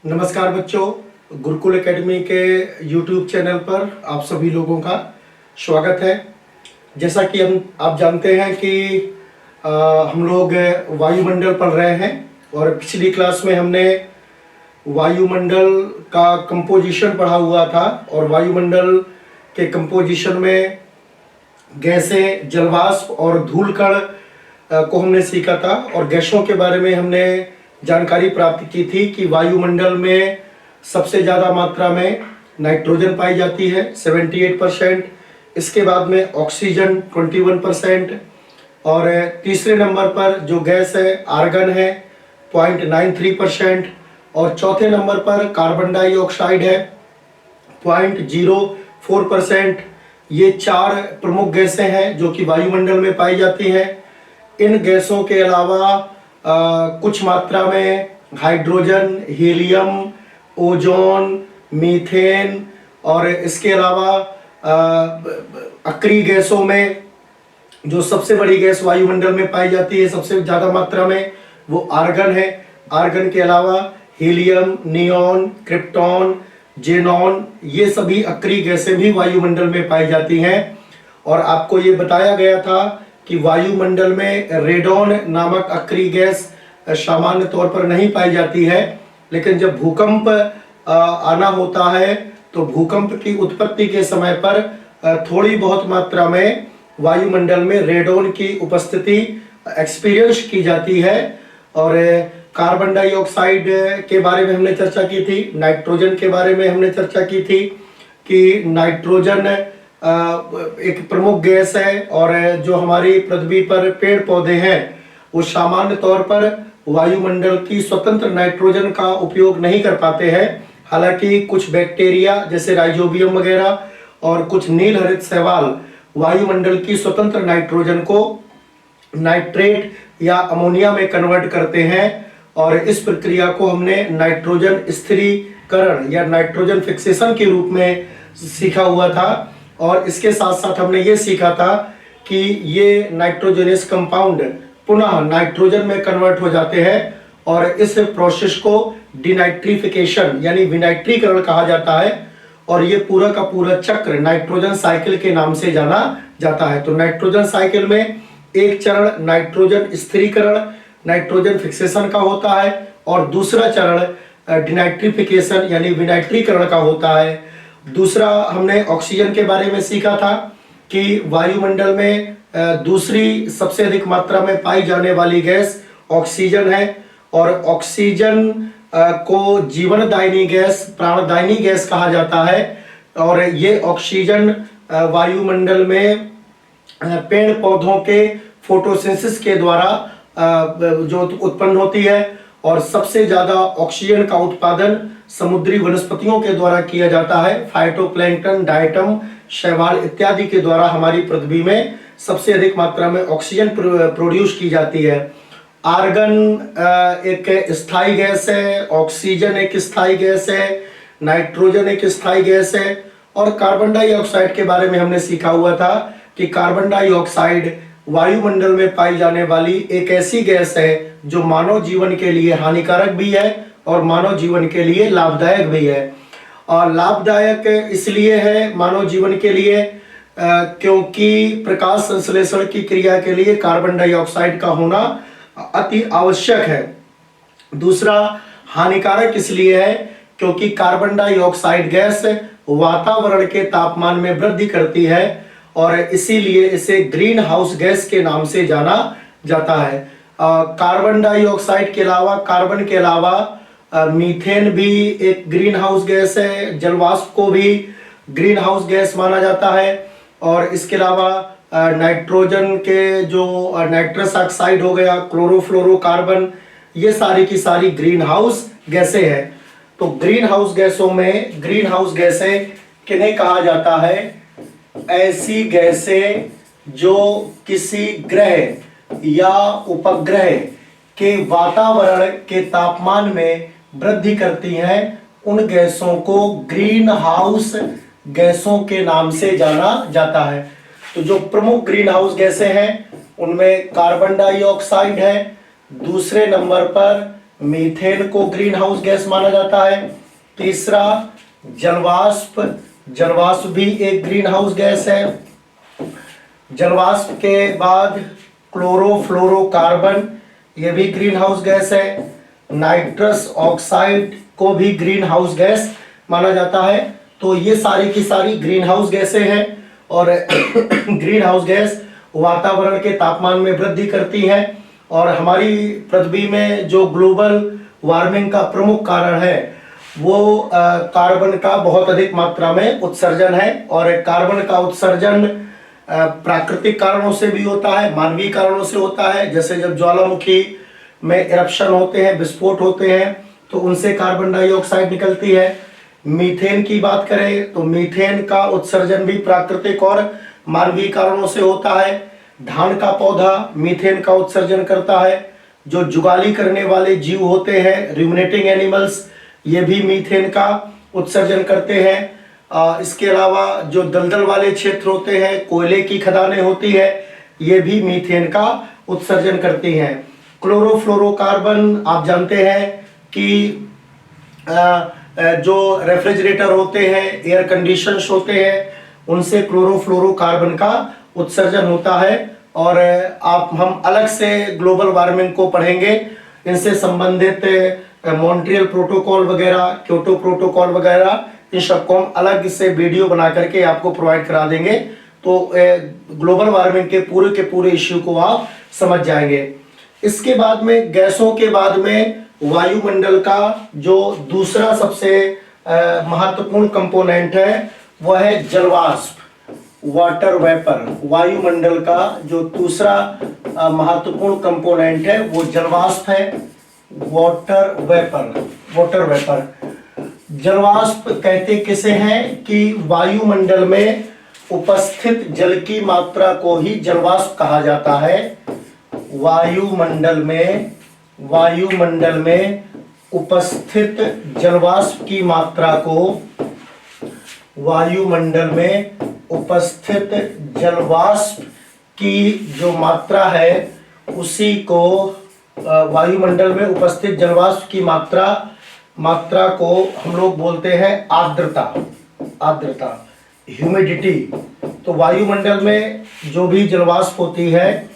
नमस्कार बच्चों, गुरुकुल एकेडमी के YouTube चैनल पर आप सभी लोगों का स्वागत है। जैसा कि आप जानते हैं कि हम लोग वायुमंडल पढ़ रहे हैं और पिछली क्लास में हमने वायुमंडल का कंपोजिशन पढ़ा हुआ था और वायुमंडल के कंपोजिशन में गैसें, जलवाष्प और धूलकण को हमने सीखा था और गैसों के बारे में हमने जानकारी प्राप्त की थी कि वायुमंडल में सबसे ज़्यादा मात्रा में नाइट्रोजन पाई जाती है 78%, इसके बाद में ऑक्सीजन 21% और तीसरे नंबर पर जो गैस है आर्गन है 0.93% और चौथे नंबर पर कार्बन डाइऑक्साइड है 0.04%। ये चार प्रमुख गैसें हैं जो कि वायुमंडल में पाई जाती हैं। इन गैसों के अलावा कुछ मात्रा में हाइड्रोजन, हीलियम, ओजोन, मीथेन और इसके अलावा अक्रिय गैसों में जो सबसे बड़ी गैस वायुमंडल में पाई जाती है सबसे ज़्यादा मात्रा में वो आर्गन है। आर्गन के अलावा हीलियम, नियॉन, क्रिप्टॉन, जेनॉन ये सभी अक्रिय गैसें भी वायुमंडल में पाई जाती हैं। और आपको ये बताया गया था कि वायुमंडल में रेडॉन नामक अक्रिय गैस सामान्य तौर पर नहीं पाई जाती है, लेकिन जब भूकंप आना होता है तो भूकंप की उत्पत्ति के समय पर थोड़ी बहुत मात्रा में वायुमंडल में रेडॉन की उपस्थिति एक्सपीरियंस की जाती है। और कार्बन डाइऑक्साइड के बारे में हमने चर्चा की थी, नाइट्रोजन के बारे में हमने चर्चा की थी कि नाइट्रोजन एक प्रमुख गैस है और जो हमारी पृथ्वी पर पेड़ पौधे हैं वो सामान्य तौर पर वायुमंडल की स्वतंत्र नाइट्रोजन का उपयोग नहीं कर पाते हैं। हालांकि कुछ बैक्टीरिया जैसे राइजोबियम वगैरह और कुछ नील हरित शैवाल वायुमंडल की स्वतंत्र नाइट्रोजन को नाइट्रेट या अमोनिया में कन्वर्ट करते हैं और इस प्रक्रिया को हमने नाइट्रोजन स्थिरीकरण या नाइट्रोजन फिक्सेशन के रूप में सीखा हुआ था। और इसके साथ साथ हमने ये सीखा था कि ये नाइट्रोजनस कंपाउंड पुनः नाइट्रोजन में कन्वर्ट हो जाते हैं और इस प्रोसेस को डिनाइट्रिफिकेशन यानी विनाइट्रीकरण कहा जाता है और ये पूरा का पूरा चक्र नाइट्रोजन साइकिल के नाम से जाना जाता है। तो नाइट्रोजन साइकिल में एक चरण नाइट्रोजन स्थिरीकरण, नाइट्रोजन फिक्सेशन का होता है और दूसरा चरण डिनाइट्रिफिकेशन यानी विनाइट्रीकरण का होता है। दूसरा हमने ऑक्सीजन के बारे में सीखा था कि वायुमंडल में दूसरी सबसे अधिक मात्रा में पाई जाने वाली गैस ऑक्सीजन है और ऑक्सीजन को जीवनदायिनी गैस, प्राणदायिनी गैस कहा जाता है। और ये ऑक्सीजन वायुमंडल में पेड़ पौधों के फोटोसिंथेसिस के द्वारा जो उत्पन्न होती है और सबसे ज्यादा ऑक्सीजन का उत्पादन समुद्री वनस्पतियों के द्वारा किया जाता है। फाइटोप्लैंक्टन, डायटम, शैवाल इत्यादि के द्वारा हमारी पृथ्वी में सबसे अधिक मात्रा में ऑक्सीजन प्रोड्यूस की जाती है। आर्गन एक स्थायी गैस है, ऑक्सीजन एक स्थायी गैस है, नाइट्रोजन एक स्थायी गैस है और कार्बन डाइऑक्साइड के बारे में हमने सीखा हुआ था कि कार्बन डाइऑक्साइड वायुमंडल में पाई जाने वाली एक ऐसी गैस है जो मानव जीवन के लिए हानिकारक भी है और मानव जीवन के लिए लाभदायक भी है। और लाभदायक इसलिए है मानव जीवन के लिए क्योंकि प्रकाश संश्लेषण की क्रिया के लिए कार्बन डाइऑक्साइड का होना अति आवश्यक है। दूसरा हानिकारक इसलिए है क्योंकि कार्बन डाइऑक्साइड गैस वातावरण के तापमान में वृद्धि करती है और इसीलिए इसे ग्रीन हाउस गैस के नाम से जाना जाता है। कार्बन डाइऑक्साइड के अलावा, कार्बन के अलावा मीथेन भी एक ग्रीन हाउस गैस है, जलवाष्प को भी ग्रीन हाउस गैस माना जाता है और इसके अलावा नाइट्रोजन के जो नाइट्रस ऑक्साइड हो गया, क्लोरोफ्लोरोकार्बन, ये सारी की सारी ग्रीन हाउस गैसें हैं। तो ग्रीन हाउस गैसों में ग्रीन हाउस गैसें किन्हें कहा जाता है? ऐसी गैसें जो किसी ग्रह या उपग्रह के वातावरण के तापमान में वृद्धि करती हैं, उन गैसों को ग्रीन हाउस गैसों के नाम से जाना जाता है। तो जो प्रमुख ग्रीन हाउस गैसें हैं उनमें कार्बन डाइऑक्साइड है, दूसरे नंबर पर मीथेन को ग्रीन हाउस गैस माना जाता है। तीसरा जलवाष्प, जलवाष्प भी एक ग्रीन हाउस गैस है। जलवाष्प के बाद क्लोरोफ्लोरोकार्बन, ये भी ग्रीन हाउस गैस है। नाइट्रस ऑक्साइड को भी ग्रीन हाउस गैस माना जाता है। तो ये सारी की सारी ग्रीन हाउस गैसें हैं और ग्रीन हाउस गैस वातावरण के तापमान में वृद्धि करती हैं और हमारी पृथ्वी में जो ग्लोबल वार्मिंग का प्रमुख कारण है वो कार्बन का बहुत अधिक मात्रा में उत्सर्जन है। और कार्बन का उत्सर्जन प्राकृतिक कारणों से भी होता है, मानवीय कारणों से होता है। जैसे जब ज्वालामुखी में इरप्शन होते हैं, विस्फोट होते हैं, तो उनसे कार्बन डाइऑक्साइड निकलती है। मीथेन की बात करें तो मीथेन का उत्सर्जन भी प्राकृतिक और मानवीय कारणों से होता है। धान का पौधा मीथेन का उत्सर्जन करता है। जो जुगाली करने वाले जीव होते हैं, रूमिनेटिंग एनिमल्स, ये भी मीथेन का उत्सर्जन करते हैं। इसके अलावा जो दलदल वाले क्षेत्र होते हैं, कोयले की खदानें होती है, ये भी मीथेन का उत्सर्जन करती हैं। क्लोरोफ्लोरोकार्बन आप जानते हैं कि जो रेफ्रिजरेटर होते हैं, एयर कंडीशनर्स होते हैं, उनसे क्लोरोफ्लोरोकार्बन का उत्सर्जन होता है। और हम अलग से ग्लोबल वार्मिंग को पढ़ेंगे, इनसे संबंधित मॉन्ट्रियल प्रोटोकॉल वगैरह, क्योटो प्रोटोकॉल वगैरह, इन सबको हम अलग से वीडियो बना करके आपको प्रोवाइड करा देंगे। तो ग्लोबल वार्मिंग के पूरे इश्यू को आप समझ जाएंगे। इसके बाद में गैसों के बाद में वायुमंडल का जो दूसरा सबसे महत्वपूर्ण कंपोनेंट है वह है जलवाष्प, वाटर वेपर। वायुमंडल का जो दूसरा महत्वपूर्ण कंपोनेंट है वो जलवाष्प है, वाटर वेपर। वाटर वेपर, जलवाष्प कहते किसे हैं कि वायुमंडल में उपस्थित जल की मात्रा को ही जलवाष्प कहा जाता है। वायुमंडल में उपस्थित जलवाष्प की मात्रा को, वायुमंडल में उपस्थित जलवाष्प की जो मात्रा है उसी को, वायुमंडल में उपस्थित जलवाष्प की मात्रा को हम लोग बोलते हैं आर्द्रता, ह्यूमिडिटी। तो वायुमंडल में जो भी जलवाष्प होती है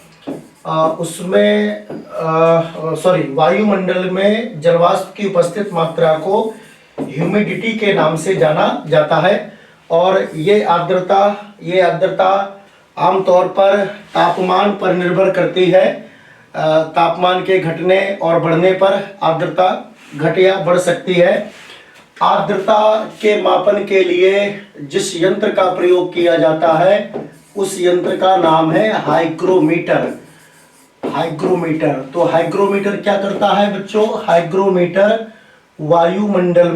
वायुमंडल में जलवाष्प की उपस्थित मात्रा को ह्यूमिडिटी के नाम से जाना जाता है। और ये आर्द्रता आमतौर पर तापमान पर निर्भर करती है। तापमान के घटने और बढ़ने पर आर्द्रता घट या बढ़ सकती है। आर्द्रता के मापन के लिए जिस यंत्र का प्रयोग किया जाता है उस यंत्र का नाम है हाइग्रोमीटर। तो हाइग्रोमीटर क्या करता है बच्चों? हाइग्रोमीटर वायुमंडल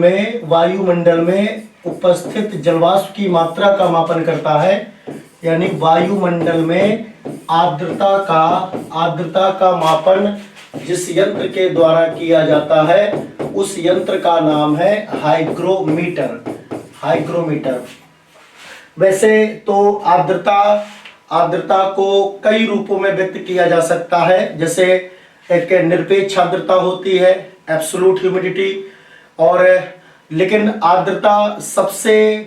में उपस्थित जलवाष्प की मात्रा का मापन करता है। यानी वायुमंडल में आर्द्रता का मापन जिस यंत्र के द्वारा किया जाता है उस यंत्र का नाम है हाइग्रोमीटर। वैसे तो आर्द्रता को कई रूपों में व्यक्त किया जा सकता है। जैसे एक निरपेक्ष आर्द्रता होती है, एब्सोल्यूट ह्यूमिडिटी, और लेकिन आर्द्रता सबसे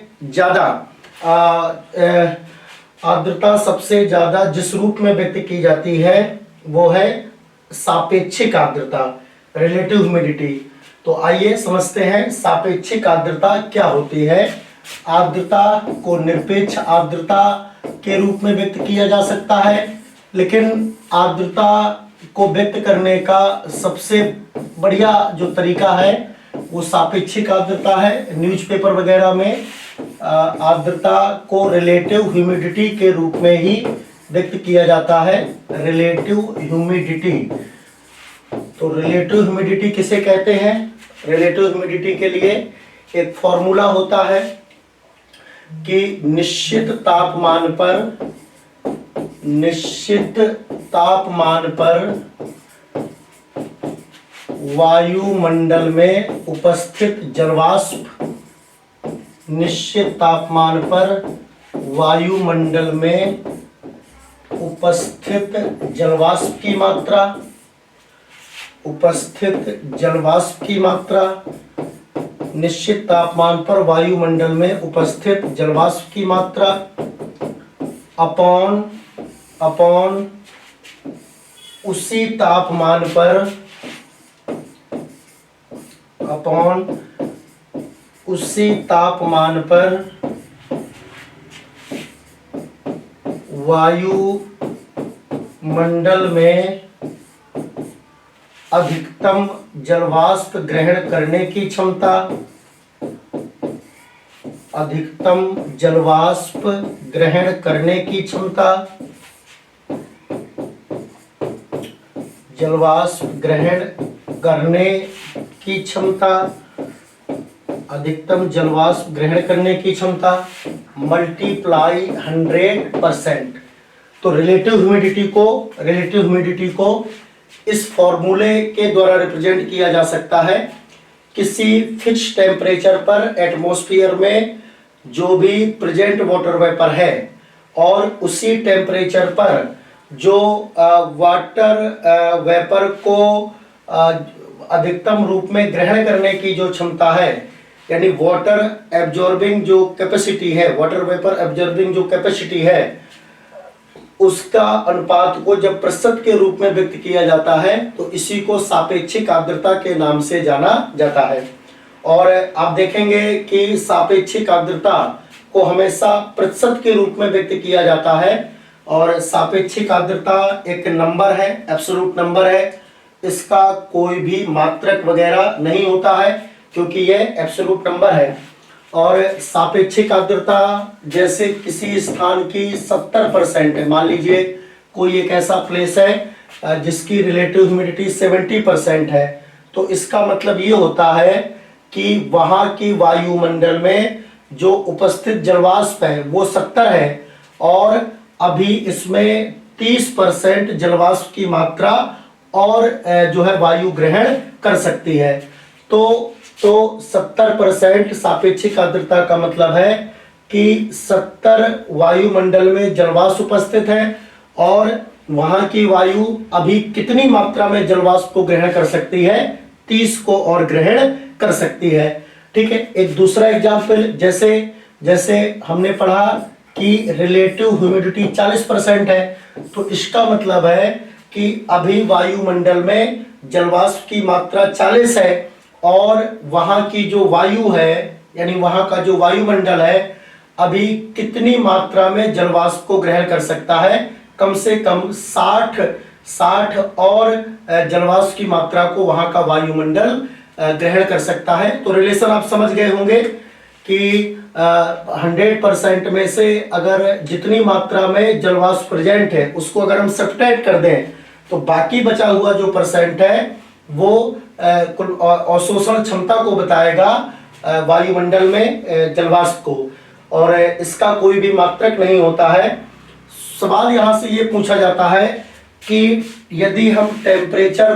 ज्यादा जिस रूप में व्यक्त की जाती है वो है सापेक्षिक आर्द्रता, रिलेटिव ह्यूमिडिटी। तो आइए समझते हैं सापेक्षिक आर्द्रता क्या होती है। आर्द्रता को निरपेक्ष आर्द्रता के रूप में व्यक्त किया जा सकता है, लेकिन आर्द्रता को व्यक्त करने का सबसे बढ़िया जो तरीका है वो सापेक्षिक आर्द्रता है। न्यूज़पेपर वगैरह में आर्द्रता को रिलेटिव ह्यूमिडिटी के रूप में ही व्यक्त किया जाता है, रिलेटिव ह्यूमिडिटी। तो रिलेटिव ह्यूमिडिटी किसे कहते हैं? रिलेटिव ह्यूमिडिटी के लिए एक फॉर्मूला होता है कि निश्चित तापमान पर वायुमंडल में उपस्थित जलवाष्प, निश्चित तापमान पर वायुमंडल में उपस्थित जलवाष्प की मात्रा उपस्थित जलवाष्प की मात्रा, निश्चित तापमान पर वायुमंडल में उपस्थित जलवाष्प की मात्रा अपॉन उसी तापमान पर वायुमंडल में अधिकतम जलवाष्प ग्रहण करने की क्षमता, अधिकतम जलवाष्प ग्रहण करने की क्षमता, जलवाष्प ग्रहण करने की क्षमता, अधिकतम जलवाष्प ग्रहण करने की क्षमता मल्टीप्लाई 100%। तो रिलेटिव ह्यूमिडिटी को इस फॉर्मूले के द्वारा रिप्रेजेंट किया जा सकता है। किसी फिक्स टेम्परेचर पर एटमॉस्फेयर में जो भी प्रेजेंट वाटर वेपर है और उसी टेम्परेचर पर जो वाटर वेपर को अधिकतम रूप में ग्रहण करने की जो क्षमता है, यानी वाटर एब्जॉर्बिंग जो कैपेसिटी है, वाटर वेपर एब्जॉर्बिंग जो कैपेसिटी है, उसका अनुपात को जब प्रतिशत के रूप में व्यक्त किया जाता है तो इसी को सापेक्षिक आर्द्रता के नाम से जाना जाता है। और आप देखेंगे कि सापेक्षिक आर्द्रता को हमेशा प्रतिशत के रूप में व्यक्त किया जाता है और सापेक्षिक आर्द्रता एक नंबर है, एब्सोल्यूट नंबर है, इसका कोई भी मात्रक वगैरह नहीं होता है क्योंकि यह एब्सोल्यूट नंबर है। और सापेक्षिक आर्द्रता जैसे किसी स्थान की 70% है, मान लीजिए कोई एक ऐसा प्लेस है जिसकी रिलेटिव ह्यूमिडिटी 70% है, तो इसका मतलब ये होता है कि वहां की वायुमंडल में जो उपस्थित जलवाष्प है वो 70 है और अभी इसमें 30% जलवाष्प की मात्रा और जो है वायु ग्रहण कर सकती है। तो 70% सापेक्षिक आर्द्रता का मतलब है कि 70 वायुमंडल में जलवाष्प उपस्थित है और वहां की वायु अभी कितनी मात्रा में जलवाष्प को ग्रहण कर सकती है, 30 को और ग्रहण कर सकती है। ठीक है, एक दूसरा एग्जाम्पल, जैसे हमने पढ़ा कि रिलेटिव ह्यूमिडिटी 40% है, तो इसका मतलब है कि अभी वायुमंडल में जलवाष्प की मात्रा 40 है और वहां की जो वायु है, यानी वहां का जो वायुमंडल है, अभी कितनी मात्रा में जलवाष्प को ग्रहण कर सकता है, कम से कम 60 और जलवाष्प की मात्रा को वहां का वायुमंडल ग्रहण कर सकता है। तो रिलेशन आप समझ गए होंगे कि 100% में से अगर जितनी मात्रा में जलवाष्प प्रेजेंट है उसको अगर हम सब्ट्रैक्ट कर दें तो बाकी बचा हुआ जो परसेंट है वो अवशोषण क्षमता को बताएगा वायुमंडल में जलवाष्प को, और इसका कोई भी मात्रक नहीं होता है। सवाल यहाँ से ये पूछा जाता है कि यदि हम टेम्परेचर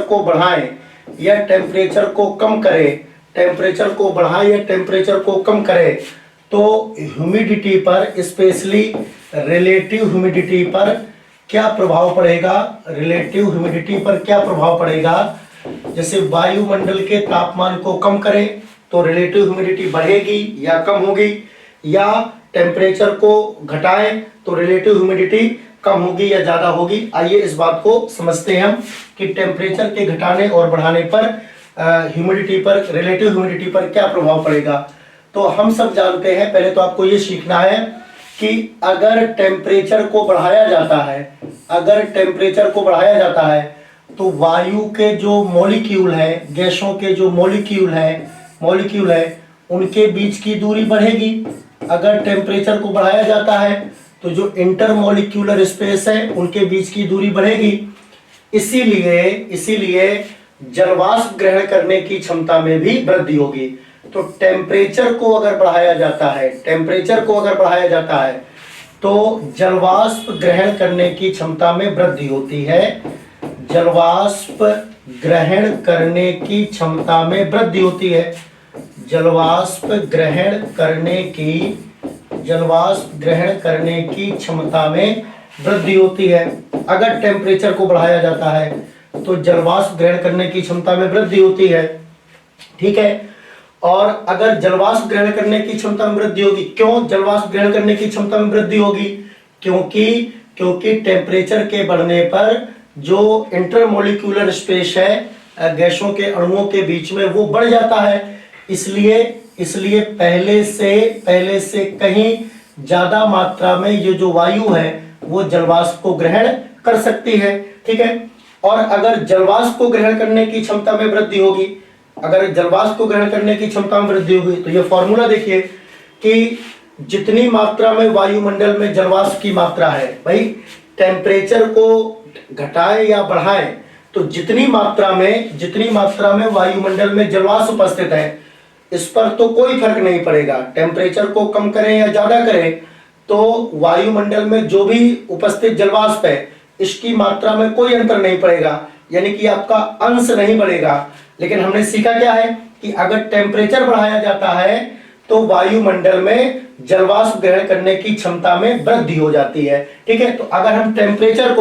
को बढ़ाएं या टेम्परेचर को कम करें, टेम्परेचर को बढ़ाएं या टेम्परेचर को कम करें, तो ह्यूमिडिटी पर, स्पेशली रिलेटिव ह्यूमिडिटी पर क्या प्रभाव पड़ेगा, रिलेटिव ह्यूमिडिटी पर क्या प्रभाव पड़ेगा। जैसे वायुमंडल के तापमान को कम करें तो रिलेटिव ह्यूमिडिटी बढ़ेगी या कम होगी, या टेम्परेचर को घटाएं तो रिलेटिव ह्यूमिडिटी कम होगी या ज्यादा होगी। आइए इस बात को समझते हैं हम कि टेम्परेचर के घटाने और बढ़ाने पर ह्यूमिडिटी पर, रिलेटिव ह्यूमिडिटी पर क्या प्रभाव पड़ेगा। तो हम सब जानते हैं, पहले तो आपको ये सीखना है कि अगर टेम्परेचर को बढ़ाया जाता है तो वायु के जो मॉलिक्यूल है, गैसों के जो मॉलिक्यूल है उनके बीच की दूरी बढ़ेगी। अगर टेम्परेचर को बढ़ाया जाता है तो जो इंटरमॉलिक्यूलर स्पेस है उनके बीच की दूरी बढ़ेगी। इसीलिए जलवाष्प ग्रहण करने की क्षमता में भी वृद्धि होगी। तो टेम्परेचर को अगर बढ़ाया जाता है तो जलवाष्प ग्रहण करने की क्षमता में वृद्धि होती है। जलवाष्प ग्रहण करने की क्षमता में वृद्धि होती है। जलवाष्प ग्रहण करने की क्षमता में वृद्धि होती है अगर टेम्परेचर को बढ़ाया जाता है। तो जलवाष्प ग्रहण करने की क्षमता में वृद्धि होती है। ठीक है, और अगर जलवाष्प ग्रहण करने की क्षमता में वृद्धि होगी, क्यों जलवाष्प ग्रहण करने की क्षमता में वृद्धि होगी? क्योंकि टेम्परेचर के बढ़ने पर जो इंटरमोलिक्यूलर स्पेस है गैसों के अणुओं के बीच में वो बढ़ जाता है। इसलिए पहले से कहीं ज्यादा मात्रा में ये जो वायु है वो जलवाष्प को ग्रहण कर सकती है। ठीक है, और अगर जलवाष्प को ग्रहण करने की क्षमता में वृद्धि होगी, अगर जलवाष्प को ग्रहण करने की क्षमता में वृद्धि होगी तो ये फॉर्मूला देखिए कि जितनी मात्रा में वायुमंडल में जलवाष्प की मात्रा है, भाई टेम्परेचर को घटाए या बढ़ाए तो जितनी मात्रा में वायुमंडल में जलवाष्प उपस्थित है इस पर तो कोई फर्क नहीं पड़ेगा। टेम्परेचर को कम करें या ज्यादा करें तो वायुमंडल में जो भी उपस्थित जलवाष्प है इसकी मात्रा में कोई अंतर नहीं पड़ेगा, यानी कि आपका अंश नहीं बढ़ेगा। लेकिन हमने सीखा क्या है कि अगर टेम्परेचर बढ़ाया जाता है तो वायुमंडल में जलवाष्प ग्रहण करने की क्षमता में वृद्धि हो जाती है। ठीक है, तो अगर हम टेम्परेचर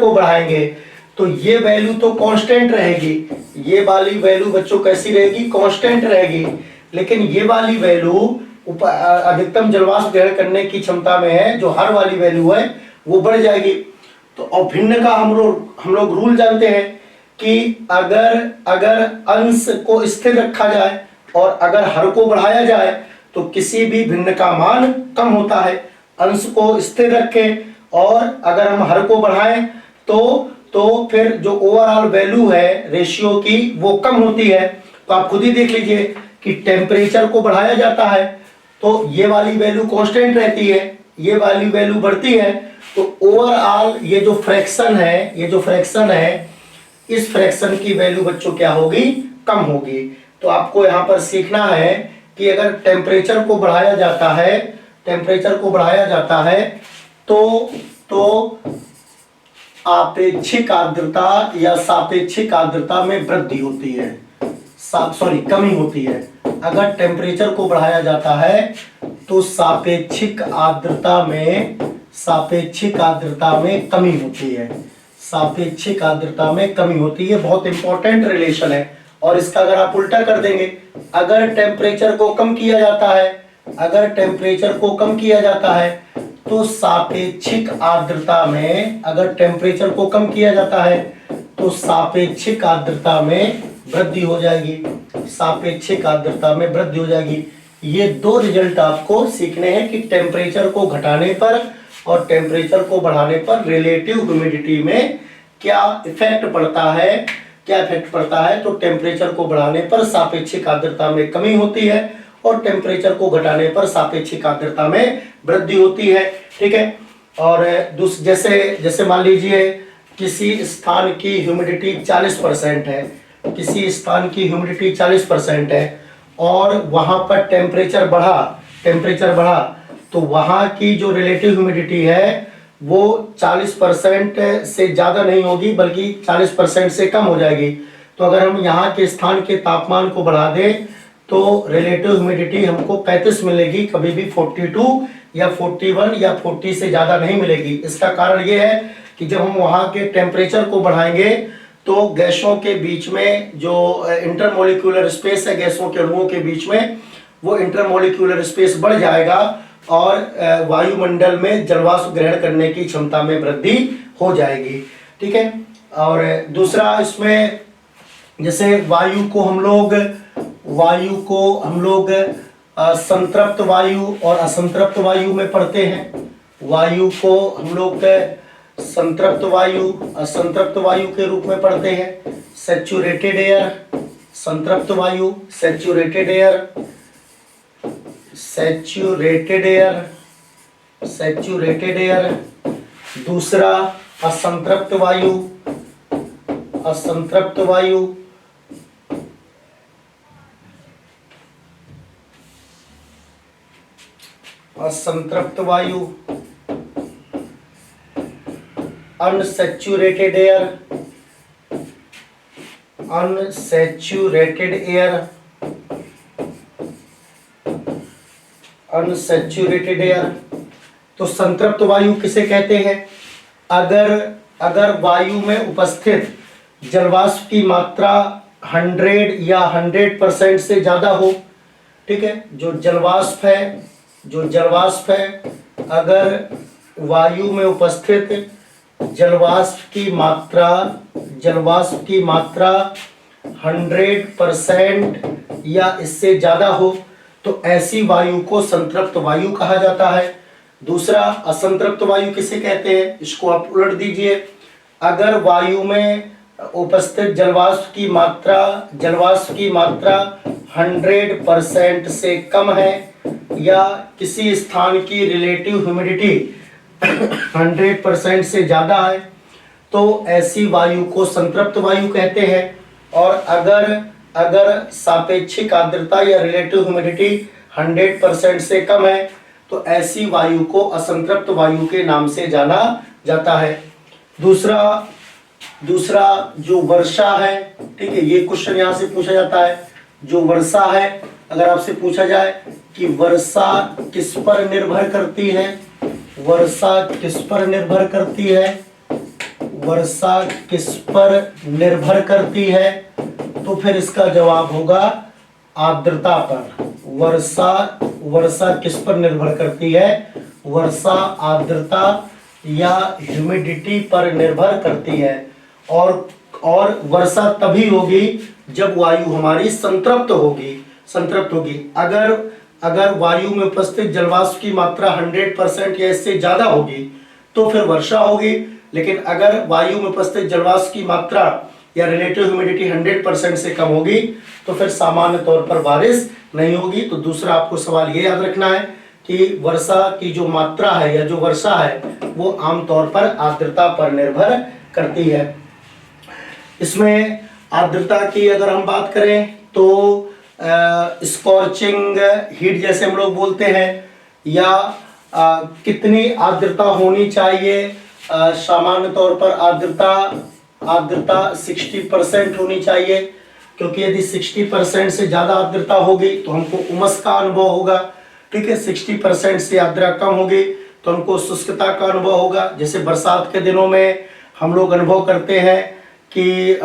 को बढ़ाएंगे तो ये वैल्यू तो कांस्टेंट रहेगी, ये वाली वैल्यू बच्चों कैसी रहेगी? कांस्टेंट रहेगी। लेकिन ये वाली वैल्यू अधिकतम जलवाष्प ग्रहण करने की क्षमता में है, जो हर वाली वैल्यू है वो बढ़ जाएगी। तो और भिन्न का हम लोग रूल जानते हैं कि अगर अंश को स्थिर रखा जाए और अगर हर को बढ़ाया जाए तो किसी भी भिन्न का मान कम होता है। अंश को स्थिर रखें और अगर हम हर को बढ़ाएं तो फिर जो ओवरऑल वैल्यू है रेशियो की वो कम होती है। तो आप खुद ही देख लीजिए कि टेम्परेचर को बढ़ाया जाता है तो ये वाली वैल्यू कांस्टेंट रहती है, ये वाली वैल्यू बढ़ती है, तो ओवरऑल ये जो फ्रैक्शन है इस फ्रैक्शन की वैल्यू बच्चों क्या होगी? कम होगी। तो आपको यहाँ पर सीखना है कि अगर टेम्परेचर को बढ़ाया जाता है तो आपेक्षिक आर्द्रता या सापेक्षिक आर्द्रता में वृद्धि होती है, कमी होती है। अगर टेम्परेचर को बढ़ाया जाता है तो सापेक्षिक आर्द्रता में कमी होती है, सापेक्षिक आर्द्रता में कमी होती है। बहुत इंपॉर्टेंट रिलेशन है। और इसका अगर आप उल्टा कर देंगे, अगर टेम्परेचर को कम किया जाता है तो सापेक्षिक आर्द्रता में वृद्धि हो जाएगी। ये दो रिजल्ट आपको सीखने हैं कि टेम्परेचर को घटाने पर और टेम्परेचर को बढ़ाने पर रिलेटिव ह्यूमिडिटी में क्या इफेक्ट पड़ता है। तो टेम्परेचर को बढ़ाने पर सापेक्षिक आर्द्रता में कमी होती है और टेम्परेचर को घटाने पर सापेक्षिक आर्द्रता में वृद्धि होती है। ठीक है, और जैसे मान लीजिए किसी स्थान की ह्यूमिडिटी 40% है और वहां पर टेम्परेचर बढ़ा तो वहां की जो रिलेटिव ह्यूमिडिटी है वो 40% से ज्यादा नहीं होगी बल्कि 40% से कम हो जाएगी। तो अगर हम यहाँ के स्थान के तापमान को बढ़ा दें तो रिलेटिव ह्यूमिडिटी हमको 35 मिलेगी, कभी भी 42 या 41 या 40 से ज्यादा नहीं मिलेगी। इसका कारण ये है कि जब हम वहाँ के टेम्परेचर को बढ़ाएंगे तो गैसों के बीच में जो इंटरमोलिक्यूलर स्पेस है गैसों के अणुओं के बीच में, वो इंटरमोलिक्यूलर स्पेस बढ़ जाएगा और वायुमंडल में जलवाष्प ग्रहण करने की क्षमता में वृद्धि हो जाएगी। ठीक है, और दूसरा इसमें जैसे वायु को हम लोग संतृप्त वायु और असंतृप्त वायु में पढ़ते हैं। वायु को हम लोग संतृप्त वायु, असंतृप्त वायु के रूप में पढ़ते हैं। सैचुरेटेड एयर, संतृप्त वायु, सैचुरेटेड एयर। दूसरा असंतृप्त वायु, असंतृप्त वायु, अनसैचुरेटेड एयर। तो संतृप्त वायु किसे कहते हैं? अगर वायु में उपस्थित जलवाष्प की मात्रा 100 या 100% से ज्यादा हो, ठीक है, जो जलवाष्प है, अगर वायु में उपस्थित जलवाष्प की मात्रा 100% या इससे ज्यादा हो तो ऐसी वायु को संतृप्त वायु कहा जाता है। दूसरा, असंतृप्त वायु किसे कहते हैं, इसको आप उलट दीजिए। अगर वायु में उपस्थित जलवाष्प की मात्रा 100% से कम है या किसी स्थान की रिलेटिव ह्यूमिडिटी 100% से ज्यादा है तो ऐसी वायु को संतृप्त वायु कहते हैं। और अगर सापेक्षिक आर्द्रता या रिलेटिव ह्यूमिडिटी 100% से कम है तो ऐसी वायु को असंतृप्त वायु के नाम से जाना जाता है। दूसरा जो वर्षा है, ठीक है, ये क्वेश्चन यहाँ से पूछा जाता है। जो वर्षा है, अगर आपसे पूछा जाए कि वर्षा किस पर निर्भर करती है, वर्षा किस पर निर्भर करती है, तो फिर इसका जवाब होगा आर्द्रता पर। वर्षा किस पर निर्भर करती है, वर्षा आर्द्रता या ह्यूमिडिटी पर निर्भर करती है। और वर्षा तभी होगी जब वायु हमारी संतृप्त होगी। अगर वायु में उपस्थित जलवाष्प की मात्रा 100% या इससे ज्यादा होगी तो फिर वर्षा होगी। लेकिन अगर वायु में उपस्थित जलवाष्प की मात्रा या रिलेटिव ह्यूमिडिटी 100% से कम होगी तो फिर सामान्य तौर पर बारिश नहीं होगी। तो दूसरा आपको सवाल ये याद रखना है कि वर्षा की जो मात्रा है या जो वर्षा है वो आमतौर पर आर्द्रता पर निर्भर करती है। इसमें आर्द्रता की अगर हम बात करें तो स्कॉर्चिंग हीट जैसे हम लोग बोलते हैं, या कितनी आर्द्रता होनी चाहिए। सामान्य तौर पर आर्द्रता 60% होनी चाहिए, क्योंकि यदि 60% से ज्यादा आर्द्रता होगी तो हमको उमस का अनुभव होगा, ठीक है। 60% से आर्द्रता कम होगी तो हमको शुष्कता का अनुभव होगा। जैसे बरसात के दिनों में हम लोग अनुभव करते हैं कि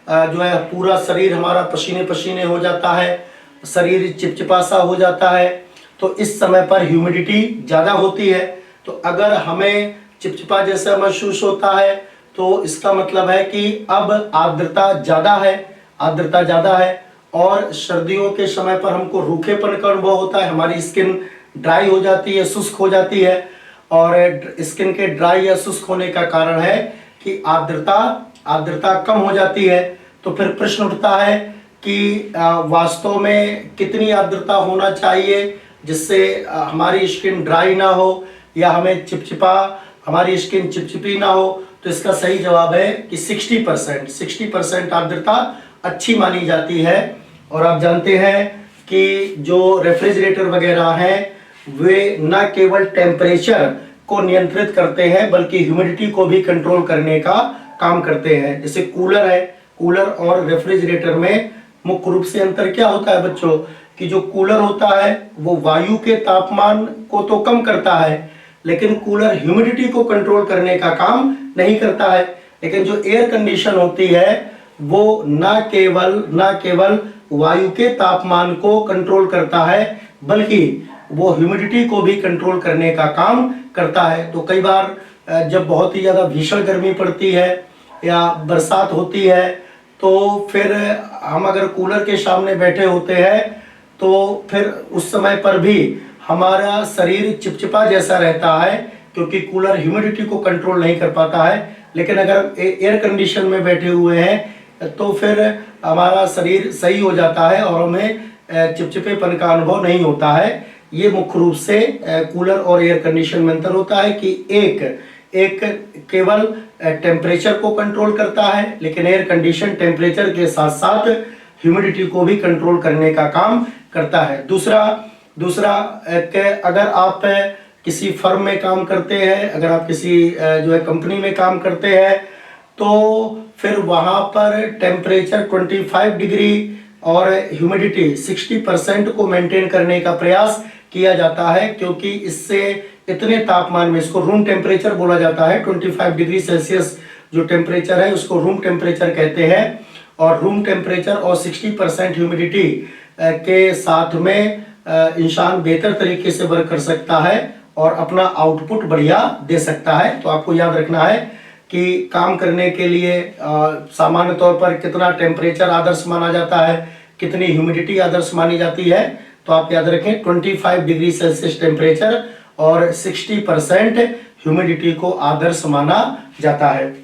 जो है पूरा शरीर हमारा पसीने पसीने हो जाता है, शरीर चिपचिपा सा हो जाता है, तो इस समय पर ह्यूमिडिटी ज़्यादा होती है। तो अगर हमें चिपचिपा जैसा महसूस होता है तो इसका मतलब है कि अब आर्द्रता ज़्यादा है। और सर्दियों के समय पर हमको रूखेपन का अनुभव होता है, हमारी स्किन ड्राई हो जाती है, शुष्क हो जाती है। और स्किन के ड्राई या शुष्क होने का कारण है कि आर्द्रता कम हो जाती है। तो फिर प्रश्न उठता है कि वास्तव में कितनी आर्द्रता होना चाहिए जिससे हमारी स्किन ड्राई ना हो या हमारी स्किन चिपचिपी ना हो। तो इसका सही जवाब है कि 60% आर्द्रता अच्छी मानी जाती है। और आप जानते हैं कि जो रेफ्रिजरेटर वगैरह हैं वे न केवल टेम्परेचर को नियंत्रित करते हैं बल्कि ह्यूमिडिटी को भी कंट्रोल करने का काम करते हैं। जैसे कूलर और रेफ्रिजरेटर में मुख्य रूप से अंतर क्या होता है बच्चों, कि जो कूलर होता है वो वायु के तापमान को तो कम करता है, लेकिन कूलर ह्यूमिडिटी को कंट्रोल करने का काम नहीं करता है। लेकिन जो एयर कंडीशन होती है वो न केवल वायु के तापमान को कंट्रोल करता है बल्कि वो ह्यूमिडिटी को भी कंट्रोल करने का काम करता है। तो कई बार जब बहुत ही ज़्यादा भीषण गर्मी पड़ती है या बरसात होती है तो फिर हम अगर कूलर के सामने बैठे होते हैं तो फिर उस समय पर भी हमारा शरीर चिपचिपा जैसा रहता है, क्योंकि कूलर ह्यूमिडिटी को कंट्रोल नहीं कर पाता है। लेकिन अगर एयर कंडीशन में बैठे हुए हैं तो फिर हमारा शरीर सही हो जाता है और हमें चिपचिपेपन का अनुभव नहीं होता है। ये मुख्य रूप से कूलर और एयर कंडीशन में अंतर होता है कि एक केवल टेम्परेचर को कंट्रोल करता है, लेकिन एयर कंडीशन टेम्परेचर के साथ साथ ह्यूमिडिटी को भी कंट्रोल करने का काम करता है। दूसरा अगर आप किसी फर्म में काम करते हैं, अगर आप किसी जो है कंपनी में काम करते हैं तो फिर वहाँ पर टेम्परेचर 25 डिग्री और ह्यूमिडिटी 60% को मेंटेन करने का प्रयास किया जाता है, क्योंकि इससे इतने तापमान में, इसको रूम टेम्परेचर बोला जाता है। 25 डिग्री सेल्सियस जो टेम्परेचर है उसको रूम टेम्परेचर कहते हैं। और रूम टेम्परेचर और 60% ह्यूमिडिटी के साथ में इंसान बेहतर तरीके से वर्क कर सकता है और अपना आउटपुट बढ़िया दे सकता है। तो आपको याद रखना है कि काम करने के लिए सामान्य तौर पर कितना टेम्परेचर आदर्श माना जाता है, कितनी ह्यूमिडिटी आदर्श मानी जाती है। तो आप याद रखें 25 डिग्री सेल्सियस टेम्परेचर और 60% ह्यूमिडिटी को आदर्श माना जाता है।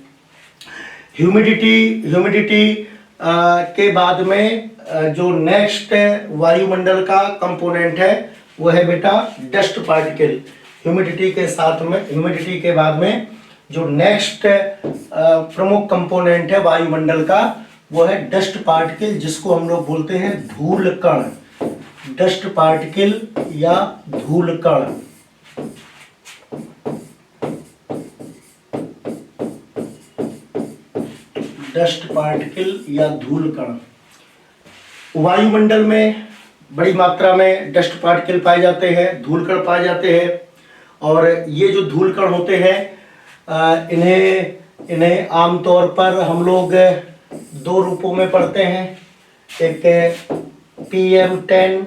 ह्यूमिडिटी के बाद में जो नेक्स्ट वायुमंडल का कंपोनेंट है वो है बेटा डस्ट पार्टिकल। ह्यूमिडिटी के साथ में, ह्यूमिडिटी के बाद में जो नेक्स्ट प्रमुख कंपोनेंट है वायुमंडल का वो है डस्ट पार्टिकल, जिसको हम लोग बोलते हैं धूल कण। डस्ट पार्टिकल या धूल कण। डस्ट पार्टिकल या धूल कण। वायुमंडल में बड़ी मात्रा में डस्ट पार्टिकल पाए जाते हैं, धूल कण पाए जाते हैं। और ये जो धूल कण होते हैं इन्हें आमतौर पर हम लोग दो रूपों में पढ़ते हैं। एक PM10,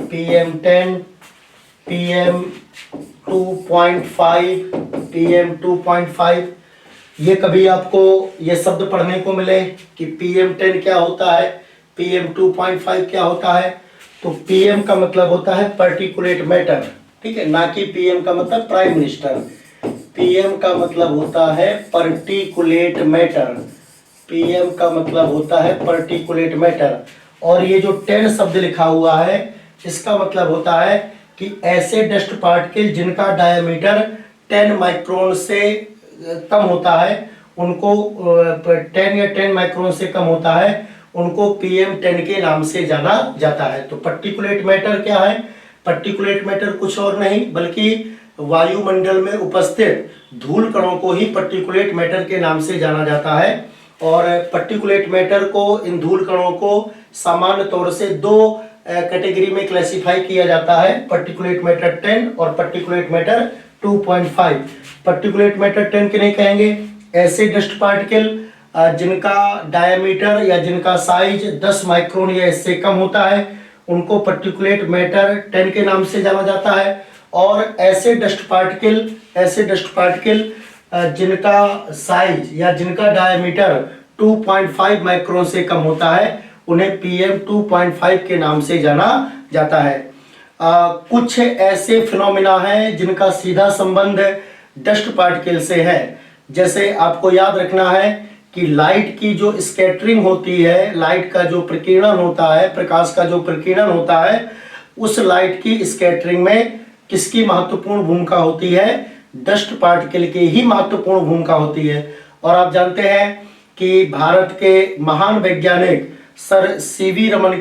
PM2.5, PM2.5। ये कभी आपको ये शब्द पढ़ने को मिले कि PM10 क्या होता है, PM2.5 क्या होता है। तो PM का मतलब होता है पर्टिकुलेट मैटर, ठीक है, ना कि PM का मतलब प्राइम मिनिस्टर। PM का मतलब होता है पर्टिकुलेट मैटर। PM का मतलब होता है पर्टिकुलेट मैटर। और ये जो 10 शब्द लिखा हुआ है इसका मतलब होता है कि ऐसे डस्ट पार्टिकल जिनका डायमीटर 10 माइक्रोन से कम होता है, उनको 10 या 10 माइक्रोन से कम होता है, उनको PM10 के नाम से जाना जाता है। तो पर्टिकुलेट मैटर क्या है? पर्टिकुलेट मैटर कुछ और नहीं बल्कि वायुमंडल में उपस्थित धूल कणों को ही पर्टिकुलेट मैटर के नाम से जाना जाता है। और पर्टिकुलेट मैटर को, इन धूल कणों को सामान्य तौर से दो कैटेगरी में क्लासिफाई किया जाता है, पर्टिकुलेट मैटर 10 और पर्टिकुलेट मैटर 2.5। पर्टिकुलेट मैटर 10 किन्हें कहेंगे? ऐसे डस्ट पार्टिकल जिनका डायमीटर या जिनका साइज 10 माइक्रोन या इससे कम होता है, उनको पर्टिकुलेट मैटर 10 के नाम से जाना जाता है। और ऐसे डस्ट पार्टिकल जिनका साइज या जिनका डायमीटर 2.5 माइक्रोन से कम होता है, उन्हें PM2.5 के नाम से जाना जाता है। कुछ ऐसे फिनोमिना हैं जिनका सीधा संबंध डस्ट पार्टिकल से है। जैसे आपको याद रखना है कि लाइट की जो स्कैटरिंग होती है, लाइट का जो प्रकीर्णन होता है, प्रकाश का जो प्रकीर्णन होता है, उस लाइट की स्कैटरिंग में किसकी महत्वपूर्ण भूमिका होती है? डस्ट पार्टिकल की ही महत्वपूर्ण भूमिका होती है। और आप जानते हैं कि भारत के महान वैज्ञानिक सर सीवी रमन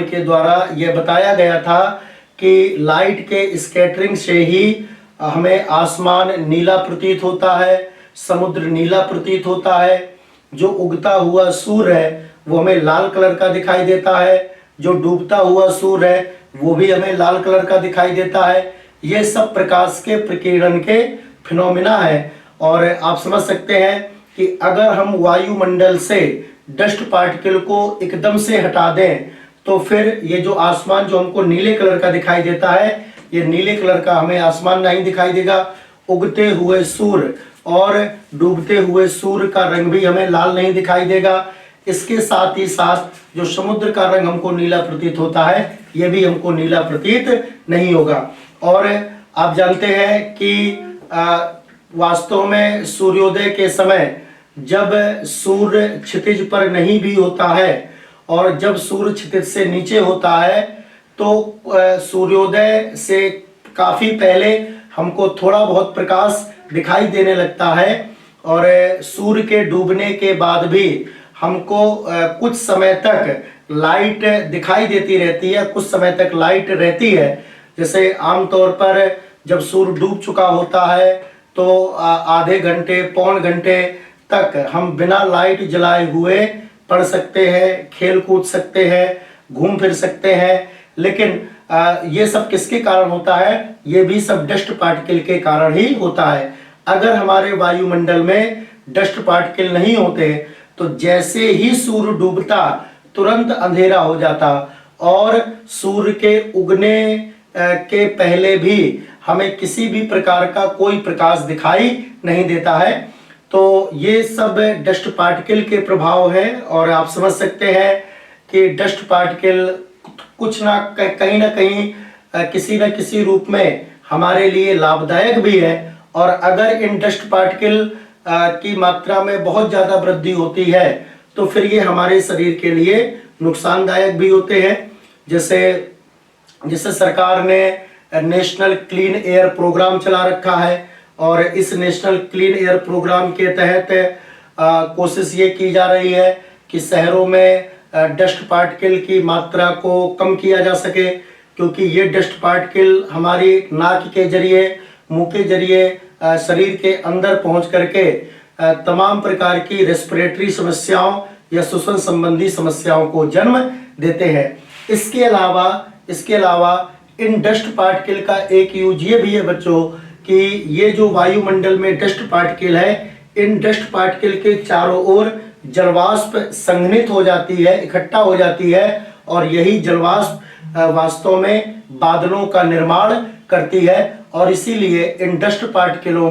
के द्वारा यह बताया गया था कि लाइट के स्कैटरिंग से ही हमें आसमान नीला प्रतीत होता है, समुद्र नीला प्रतीत होता है, जो उगता हुआ सूर्य है वो हमें लाल कलर का दिखाई देता है, जो डूबता हुआ सूर्य है वो भी हमें लाल कलर का दिखाई देता है। ये सब प्रकाश के प्रकीर्णन के फिनोमिना है। और आप समझ सकते हैं कि अगर हम वायुमंडल से डस्ट पार्टिकल को एकदम से हटा दें तो फिर ये जो आसमान जो हमको नीले कलर का दिखाई देता है, ये नीले कलर का हमें आसमान नहीं दिखाई देगा। उगते हुए सूर्य और डूबते हुए सूर्य का रंग भी हमें लाल नहीं दिखाई देगा। इसके साथ ही साथ जो समुद्र का रंग हमको नीला प्रतीत होता है, ये भी हमको नीला प्रतीत नहीं होगा। और आप जानते हैं कि वास्तव में सूर्योदय के समय जब सूर्य क्षितिज पर नहीं भी होता है और जब सूर्य क्षितिज से नीचे होता है तो सूर्योदय से काफी पहले हमको थोड़ा बहुत प्रकाश दिखाई देने लगता है। और सूर्य के डूबने के बाद भी हमको कुछ समय तक लाइट दिखाई देती रहती है, कुछ समय तक लाइट रहती है। जैसे आमतौर पर जब सूर्य डूब चुका होता है तो आधे घंटे पौन घंटे तक हम बिना लाइट जलाए हुए पढ़ सकते हैं, खेल कूद सकते हैं, घूम फिर सकते हैं, लेकिन ये सब किसके कारण होता है? ये भी सब डस्ट पार्टिकल के कारण ही होता है। अगर हमारे वायुमंडल में डस्ट पार्टिकल नहीं होते तो जैसे ही सूर्य डूबता तुरंत अंधेरा हो जाता और सूर्य के उगने के पहले भी हमें किसी भी प्रकार का कोई प्रकाश दिखाई नहीं देता है। तो ये सब डस्ट पार्टिकल के प्रभाव है और आप समझ सकते हैं कि डस्ट पार्टिकल कुछ ना कहीं किसी न किसी रूप में हमारे लिए लाभदायक भी है। और अगर इन डस्ट पार्टिकल की मात्रा में बहुत ज़्यादा वृद्धि होती है तो फिर ये हमारे शरीर के लिए नुकसानदायक भी होते हैं। जैसे सरकार ने नेशनल क्लीन एयर प्रोग्राम चला रखा है और इस नेशनल क्लीन एयर प्रोग्राम के तहत कोशिश ये की जा रही है कि शहरों में डस्ट पार्टिकल की मात्रा को कम किया जा सके, क्योंकि ये डस्ट पार्टिकल हमारी नाक के जरिए, मुंह के जरिए शरीर के अंदर पहुंच करके तमाम प्रकार की रेस्पिरेटरी समस्याओं या श्वसन संबंधी समस्याओं को जन्म देते हैं। इसके अलावा इन डस्ट पार्टिकल का एक यूज ये भी है बच्चों कि ये जो वायुमंडल में डस्ट पार्टिकल है, इन डस्ट पार्टिकल के चारों ओर जलवाष्प संघनित हो जाती है, इकट्ठा हो जाती है और यही जलवाष्प वास्तव में बादलों का निर्माण करती है। और इसीलिए इन डस्ट पार्टिकलों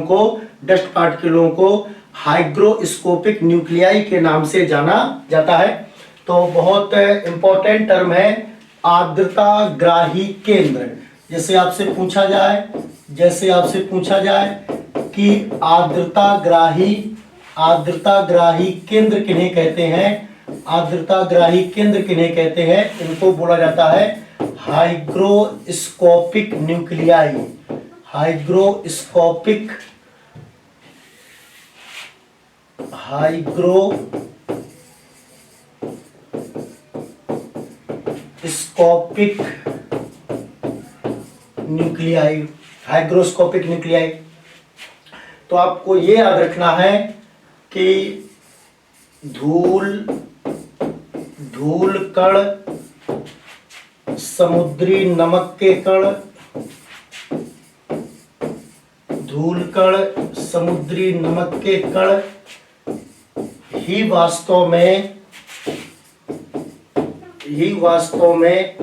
को हाइग्रोस्कोपिक न्यूक्लियाई के नाम से जाना जाता है। तो बहुत इंपॉर्टेंट टर्म है आर्द्रता ग्राही केंद्र। जैसे आपसे पूछा जाए कि आर्द्रता ग्राही केंद्र किन्हें कहते हैं, आर्द्रता ग्राही केंद्र किन्हें कहते हैं, इनको बोला जाता है हाइग्रोस्कोपिक न्यूक्लियाई। Hygroscopic nuclei. तो आपको ये याद रखना है कि धूल कण, समुद्री नमक के कण, समुद्री नमक के कण ही वास्तव में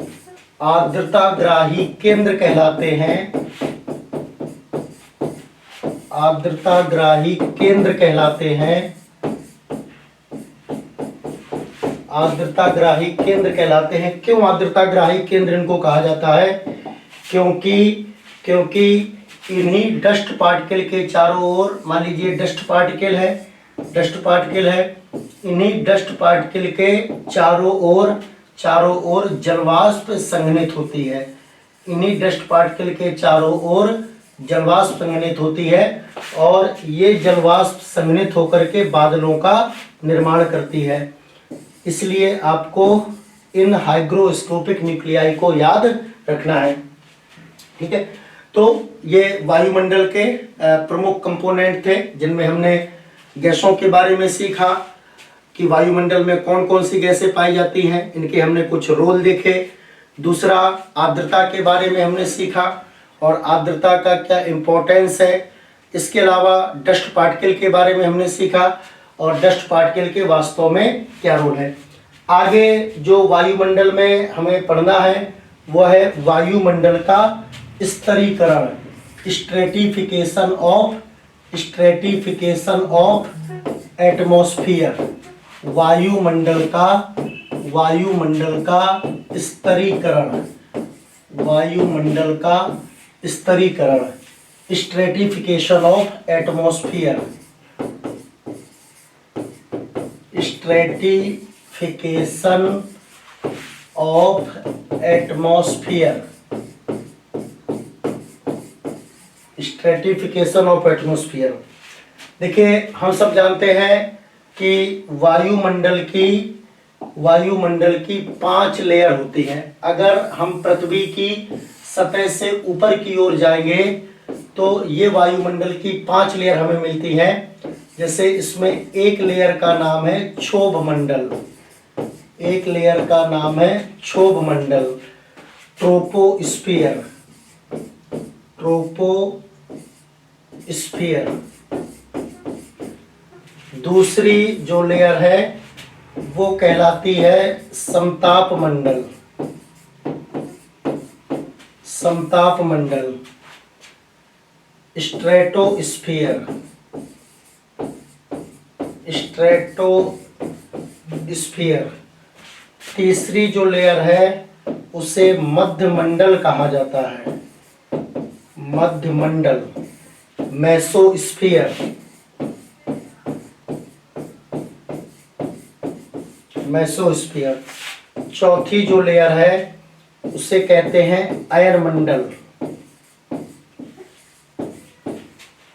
आर्द्रता ग्राही केंद्र कहलाते हैं। आर्द्रता ग्राही केंद्र कहलाते हैं। क्यों आर्द्रता ग्राही केंद्र इनको कहा जाता है? क्योंकि इन्हीं डस्ट पार्टिकल के चारों ओर, मान लीजिए डस्ट पार्टिकल है, इन्हीं डस्ट पार्टिकल के चारों ओर जलवाष्प संघनित होती है। इन्हीं डस्ट पार्टिकल के चारों ओर जलवाष्प संघनित होती है और ये जलवाष्प संघनित होकर के बादलों का निर्माण करती है। इसलिए आपको इन हाइग्रोस्कोपिक न्यूक्लियाई को याद रखना है। ठीक है, तो ये वायुमंडल के प्रमुख कंपोनेंट थे जिनमें हमने गैसों के बारे में सीखा कि वायुमंडल में कौन कौन सी गैसें पाई जाती हैं, इनके हमने कुछ रोल देखे। दूसरा, आर्द्रता के बारे में हमने सीखा और आर्द्रता का क्या इम्पोर्टेंस है। इसके अलावा डस्ट पार्टिकल के बारे में हमने सीखा और डस्ट पार्टिकल के वास्तव में क्या रोल है। आगे जो वायुमंडल में हमें पढ़ना है वो है वायुमंडल का स्तरीकरण, स्ट्रेटिफिकेशन ऑफ एटमॉस्फेयर। वायुमंडल का स्तरीकरण, stratification of atmosphere. Stratification of atmosphere. देखिए, हम सब जानते हैं कि वायुमंडल की 5 लेयर होती हैं। अगर हम पृथ्वी की सतह से ऊपर की ओर जाएंगे तो ये वायुमंडल की 5 लेयर हमें मिलती हैं। जैसे इसमें एक लेयर का नाम है क्षोभ मंडल, ट्रोपोस्फियर, ट्रोपोस्फियर। दूसरी जो लेयर है वो कहलाती है समताप मंडल, समताप मंडल, स्ट्रेटोस्फियर, स्ट्रेटोस्फियर। तीसरी जो लेयर है उसे मध्य मंडल कहा जाता है, मध्य मंडल, मेसोस्फियर, मेसोस्फियर। चौथी जो लेयर है उसे कहते हैं अयन मंडल,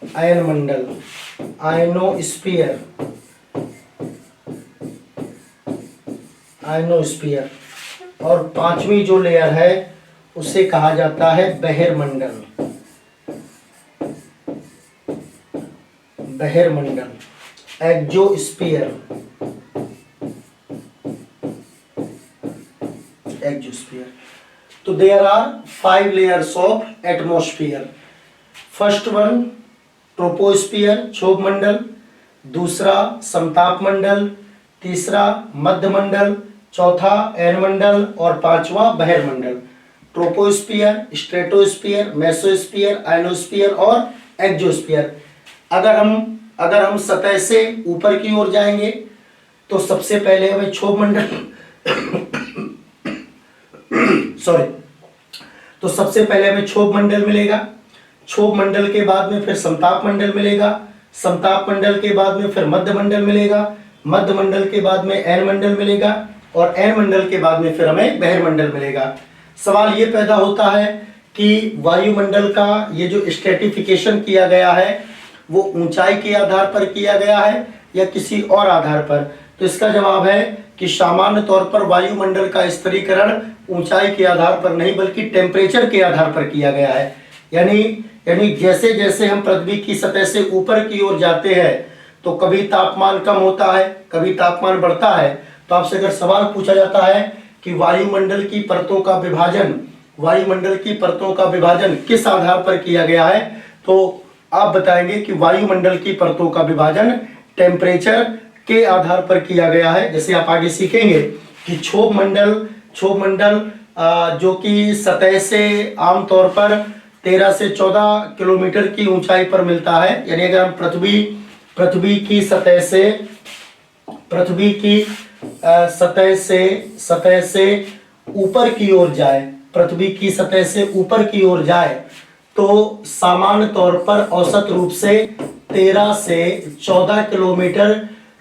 अयन मंडल, आयनोस्फियर, आयनोस्फियर। और पांचवी जो लेयर है उसे कहा जाता है बहिर्मंडल, बहिर्मंडल, एक्सोस्फियर, एक्सोस्फियर। तो there are 5 layers of atmosphere. First one troposphere, क्षोभ मंडल, दूसरा समताप मंडल, तीसरा मध्य मंडल, चौथा अयन मंडल और पांचवा बहिर्मंडल। ट्रोपोस्फियर, स्ट्रेटोस्फियर, मेसोस्फियर, आयनोस्फियर और एक्सोस्फियर। अगर हम सतह से ऊपर की ओर जाएंगे तो सबसे पहले हमें क्षोभ मंडल सॉरी, तो सबसे पहले हमें क्षोभ मंडल मिलेगा, क्षोभ मंडल के बाद में फिर समताप मंडल मिलेगा, समताप मंडल के बाद में फिर मध्य मंडल मिलेगा, मध्य मंडल के बाद में अयन मंडल मिलेगा और अयन मंडल के बाद में फिर हमें बहिर्मंडल मिलेगा। सवाल ये पैदा होता है कि वायुमंडल का ये जो स्ट्रेटिफिकेशन किया गया है वो ऊंचाई के आधार पर किया गया है या किसी और आधार पर? तो इसका जवाब है कि सामान्य तौर पर वायुमंडल का स्तरीकरण ऊंचाई के आधार पर नहीं बल्कि टेम्परेचर के आधार पर किया गया है। यानी जैसे जैसे हम पृथ्वी की सतह से ऊपर की ओर जाते हैं तो कभी तापमान कम होता है, कभी तापमान बढ़ता है। तो आपसे अगर सवाल पूछा जाता है कि वायुमंडल की परतों का विभाजन, वायुमंडल की परतों का विभाजन किस आधार पर किया गया है, तो आप बताएंगे कि वायुमंडल की परतों का विभाजन टेम्परेचर के आधार पर किया गया है। जैसे आप आगे सीखेंगे कि क्षोभ मंडल जो कि सतह से आमतौर पर 13 से 14 किलोमीटर की ऊंचाई पर मिलता है। यानी अगर हम पृथ्वी की सतह से ऊपर की ओर जाए, पृथ्वी की सतह से ऊपर की ओर जाए तो सामान्य तौर पर औसत रूप से 13 से 14 किलोमीटर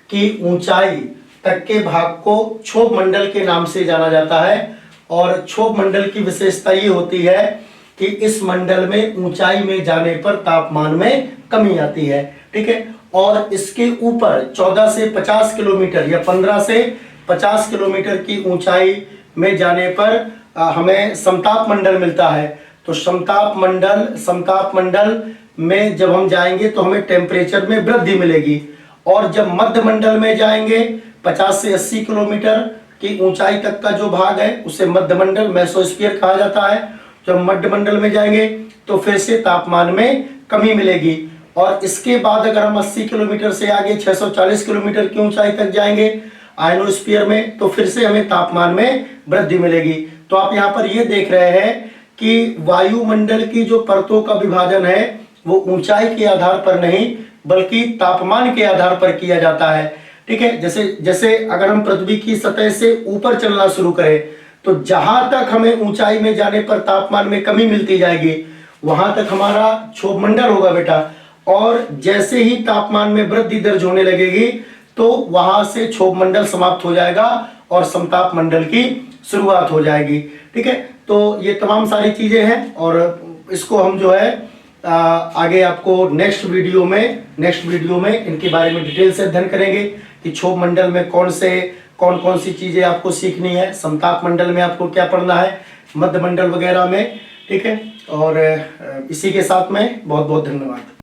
की ऊंचाई तक के भाग को क्षोभ मंडल के नाम से जाना जाता है। और क्षोभ मंडल की विशेषता ये होती है कि इस मंडल में ऊंचाई में जाने पर तापमान में कमी आती है, ठीक है। और इसके ऊपर 14 से 50 किलोमीटर या 15 से 50 किलोमीटर की ऊंचाई में जाने पर हमें समताप मंडल मिलता है। तो समताप मंडल में जब हम जाएंगे तो हमें टेम्परेचर में वृद्धि मिलेगी। और जब मध्य मंडल में जाएंगे 50 से 80 किलोमीटर की ऊंचाई तक का जो भाग है उसे मध्य मंडल, मेसोस्फीयर कहा जाता है। जब मध्य मंडल में जाएंगे तो फिर से तापमान में कमी मिलेगी। और इसके बाद अगर हम 80 किलोमीटर से आगे 640 किलोमीटर की ऊंचाई तक जाएंगे आयनोस्फीयर में, तो फिर से हमें तापमान में वृद्धि मिलेगी। तो आप यहाँ पर ये देख रहे हैं कि वायुमंडल की जो परतों का विभाजन है वो ऊंचाई के आधार पर नहीं बल्कि तापमान के आधार पर किया जाता है, ठीक है। जैसे अगर हम पृथ्वी की सतह से ऊपर चलना शुरू करें तो जहां तक हमें ऊंचाई में जाने पर तापमान में कमी मिलती जाएगी वहां तक हमारा क्षोभ मंडल होगा बेटा। और जैसे ही तापमान में वृद्धि दर्ज होने लगेगी तो वहां से क्षोभ मंडल समाप्त हो जाएगा और समताप मंडल की शुरुआत हो जाएगी, ठीक है। तो ये तमाम सारी चीजें हैं और इसको हम जो है आगे आपको नेक्स्ट वीडियो में इनके बारे में डिटेल से अध्ययन करेंगे कि क्षोभ मंडल में कौन कौन सी चीजें आपको सीखनी है, समताप मंडल में आपको क्या पढ़ना है, मध्य मंडल वगैरह में, ठीक है। और इसी के साथ में बहुत बहुत धन्यवाद।